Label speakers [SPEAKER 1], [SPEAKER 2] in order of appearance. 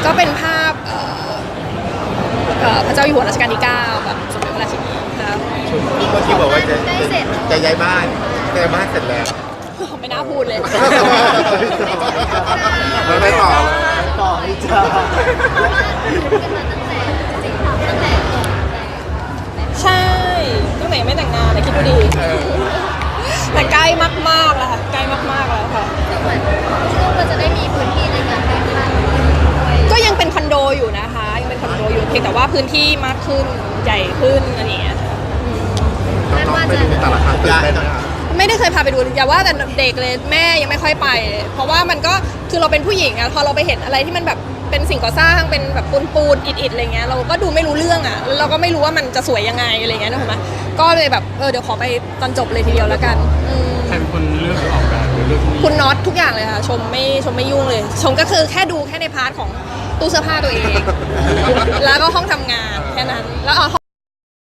[SPEAKER 1] ก็เป็นภาพพระเจ้าอยู่หัวรัชกาลที่9กับสมเด็จพระราชินีครับ
[SPEAKER 2] เมื่อกี้บอกว่าจะย้ายบ้านเสร็จแล้ว
[SPEAKER 1] ไม่น่าพูดเลย
[SPEAKER 2] ไม่ต่อ
[SPEAKER 3] ต่อไม่จ้า
[SPEAKER 1] ใช่ตั้งแต่ยังไม่แต่งงานนะคิดดูดีแต่ใกล้มากๆแล้วค่ะใกล้มากๆแล้วค่ะ
[SPEAKER 4] เหมือนช่วงเราจะได้มีพื้นที่ในการให้ค่าด้วย
[SPEAKER 1] ก็ยังเป็นคอนโดอยู่นะคะยังเป็นคอนโดอยู่เพียงแต่ว่าพื้นที่มากขึ้นใหญ่ขึ้นอะไรอย่างเงี้ยค่ะ
[SPEAKER 2] น้องไปดูแต่ละครั้งตื่นเต้นนะคะ
[SPEAKER 1] ไม่ได้เคยพาไปดูอย่าว่าแต่เด็กเลยแม่ยังไม่ค่อยไปเลยเพราะว่ามันก็คือเราเป็นผู้หญิงอะพอเราไปเห็นอะไรที่มันแบบเป็นสิ่งก่อสร้างเป็นแบบปูนอิฐอะไรเงี้ยเราก็ดูไม่รู้เรื่องอะแล้วเราก็ไม่รู้ว่ามันจะสวยยังไงอะไรเงี้ยนะถูกไหมก็เลยแบบเดี๋ยวขอไปตอนจบเลยทีเดียวแล้วกัน
[SPEAKER 5] ใครเป็นคนเลือกออกแบบหรือเลือกนี่
[SPEAKER 1] คุณน็อตทุกอย่างเลยค่ะชมไม่ยุ่งเลย ชมก็คือแค่ดูแค่ในพาร์ทของตู้เสื้อผ้าตัวเอง แล้วก็ห้องทำงานแค่นั้นแล้ว